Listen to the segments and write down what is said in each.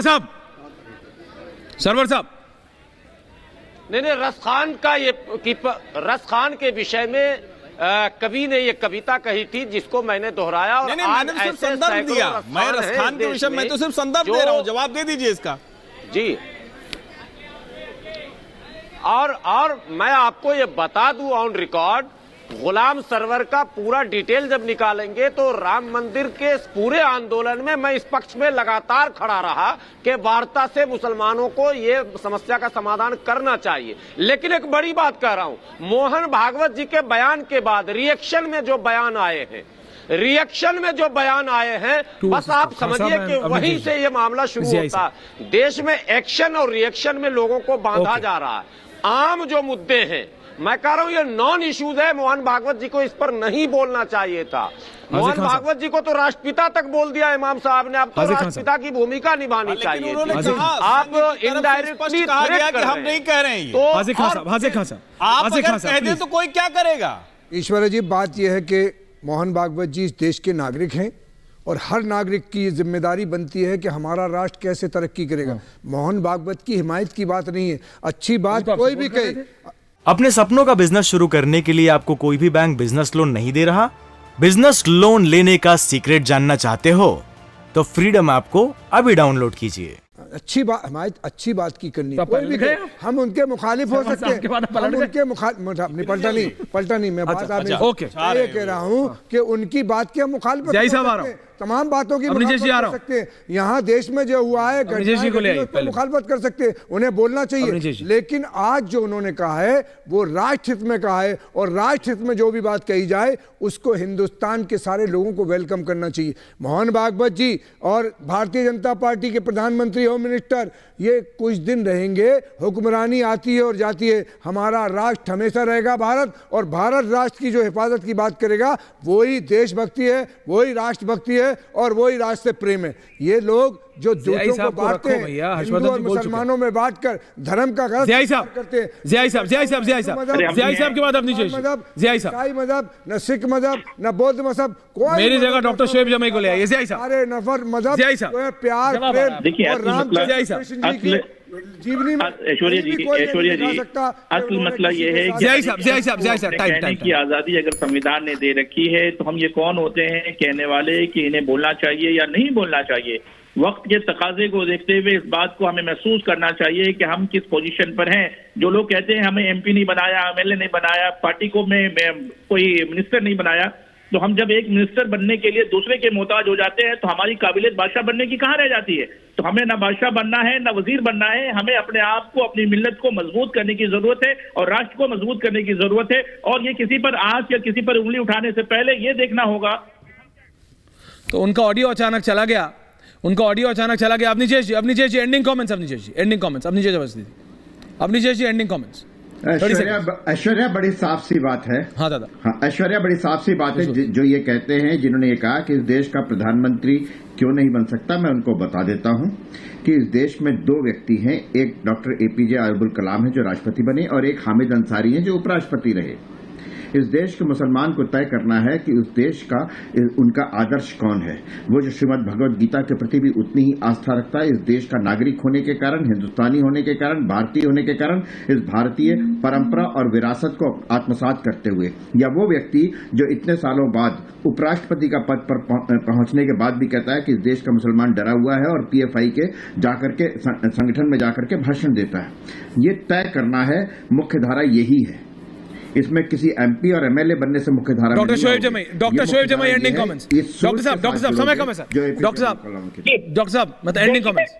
साहब, सरवर साहब, नहीं, रस खान के विषय में कवि ने ये कविता कही थी जिसको मैंने दोहराया और नहीं, मैंने तो सिर्फ संदर्भ दिया। मैं रस खान के विषय में तो सिर्फ संदर्भ दे रहा हूं, जवाब दे दीजिए इसका। जी, और मैं आपको ये बता दूं ऑन रिकॉर्ड, गुलाम सरवर का पूरा डिटेल जब निकालेंगे तो राम मंदिर के इस पूरे आंदोलन में मैं इस पक्ष में लगातार खड़ा रहा कि वार्ता से मुसलमानों को ये समस्या का समाधान करना चाहिए। लेकिन एक बड़ी बात कह रहा हूं, मोहन भागवत जी के बयान के बाद रिएक्शन में जो बयान आए हैं, बस आप समझिए कि वहीं से ये मामला शुरू होता है। देश में एक्शन और रिएक्शन में लोगों को बांधा जा रहा है। आम जो मुद्दे हैं, मैं कह रहा हूं ये नॉन इश्यूज है। मोहन भागवत जी को इस पर नहीं बोलना चाहिए था। मोहन भागवत जी को तो राष्ट्रपिता तक बोल दिया इमाम साहब ने, अब तो राष्ट्रपिता की भूमिका निभानी चाहिए। आप इनडायरेक्टली हम नहीं कह रहे हैं। तो हाजिर खान साहब, आप अगर कह दें तो कोई क्या करेगा? ईश्वर जी, बात यह है कि मोहन भागवत जी इस देश के नागरिक हैं और हर नागरिक की जिम्मेदारी बनती है कि हमारा राष्ट्र कैसे तरक्की करेगा। मोहन भागवत की हिमायत की बात नहीं है, अच्छी बात कोई भी कहे। अपने सपनों का बिजनेस शुरू करने के लिए आपको कोई भी बैंक बिजनेस लोन नहीं दे रहा? बिजनेस लोन लेने का सीक्रेट जानना चाहते हो तो फ्रीडम ऐप को अभी डाउनलोड कीजिए। अच्छी बात, हमारी अच्छी बात की करनी, कोई भी कहे, हम उनके मुखालिफ हो सकते हैं, हम उनके मुखालिफ पलटा नहीं, मैं बात आप ये कह रहा हूँ कि उनकी बात की हम मुखालिफत तमाम बातों की मुखालिफत कर सकते हैं। यहाँ देश में जो हुआ है तो मुखालिफत कर सकते हैं, उन्हें बोलना चाहिए। लेकिन आज जो उन्होंने कहा है वो राष्ट्र हित में कहा है और राष्ट्र हित में जो भी बात कही जाए उसको हिंदुस्तान के सारे लोगों को वेलकम करना चाहिए। मोहन भागवत जी और भारतीय जनता पार्टी के प्रधानमंत्री होम मिनिस्टर ये कुछ दिन रहेंगे, हुक्मरानी आती है और जाती है। हमारा राष्ट्र हमेशा रहेगा भारत, और भारत राष्ट्र की जो हिफाजत की बात करेगा वही देशभक्ति है, वही राष्ट्रभक्ति है और वही राष्ट्र से प्रेम है। ये लोग जो दूसरों को बांटते हैं, हिंदू और मुसलमानों में बांटकर धर्म का गलत करते हैं। ज़ियाई साहब के बाद अपनी ज़ियाई साहब मजहब, न सिख मजहब, न बौद्ध मजहब, कोई मेरी जगह डॉक्टर शोएब जमाई को ले आइए। ज़ियाई साहब, सारे नफर मजहब, प्यार, प्रेम और राम जीवनी में ऐश्वर्या जी असल मसला ये है की आजादी अगर संविधान ने दे रखी है तो हम ये कौन होते हैं कहने वाले कि इन्हें बोलना चाहिए या नहीं बोलना चाहिए। वक्त के तकाजे को देखते हुए इस बात को हमें महसूस करना चाहिए कि हम किस पोजीशन पर हैं। जो लोग कहते हैं हमें एमपी नहीं बनाया, एमएलए नहीं बनाया, पार्टी को में कोई मिनिस्टर नहीं बनाया, तो हम जब एक मिनिस्टर बनने के लिए दूसरे के मोहताज हो जाते हैं तो हमारी काबिलियत बादशाह बनने की कहाँ रह जाती है। तो हमें ना बादशाह बनना है ना वजीर बनना है, हमें अपने आप को, अपनी मिल्लत को मजबूत करने की जरूरत है और राष्ट्र को मजबूत करने की जरूरत है। और ये किसी पर आंच या किसी पर उंगली उठाने से पहले ये देखना होगा। तो उनका ऑडियो अचानक चला गया, अपनी जी ending comments, ending comments. Aishwarya बड़ी साफ सी बात है। हाँ दादा, हाँ, ऐश्वर्या बड़ी साफ सी बात है। जो ये कहते हैं, जिन्होंने ये कहा कि इस देश का प्रधानमंत्री क्यों नहीं बन सकता, मैं उनको बता देता हूं कि इस देश में दो व्यक्ति हैं। एक डॉक्टर एपीजे अब्दुल कलाम है जो राष्ट्रपति बने, और एक हामिद अंसारी है जो उपराष्ट्रपति रहे। इस देश के मुसलमान को तय करना है कि उस देश का उनका आदर्श कौन है। वो जो श्रीमद् भगवद गीता के प्रति भी उतनी ही आस्था रखता है, इस देश का नागरिक होने के कारण, हिंदुस्तानी होने के कारण, भारतीय होने के कारण, इस भारतीय परंपरा और विरासत को आत्मसात करते हुए, या वो व्यक्ति जो इतने सालों बाद उपराष्ट्रपति का पद पर पहुंचने के बाद भी कहता है कि इस देश का मुसलमान डरा हुआ है और पीएफआई के जाकर के संगठन में जाकर के भाषण देता है। ये तय करना है, मुख्य धारा यही है। इसमें किसी एमपी और एमएलए बनने से मुख्य धारा। डॉक्टर शोएब जमाई एंडिंग कमेंट्स। डॉक्टर साहब समय कम है सर। डॉक्टर साहब मतलब एंडिंग कमेंट्स।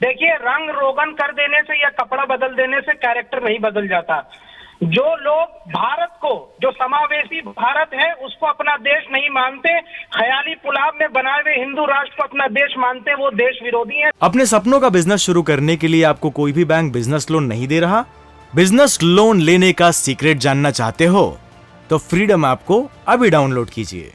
देखिए, रंग रोगन कर देने से या कपड़ा बदल देने से कैरेक्टर नहीं बदल जाता। जो लोग भारत को, जो समावेशी भारत है, उसको अपना देश नहीं मानते, ख्याली पुलाव में बनाए हुए हिंदू राष्ट्र को अपना देश मानते, वो देश विरोधी है। अपने सपनों का बिजनेस शुरू करने के लिए आपको कोई भी बैंक बिजनेस लोन नहीं दे रहा? बिजनेस लोन लेने का सीक्रेट जानना चाहते हो तो फ्रीडम ऐप को अभी डाउनलोड कीजिए।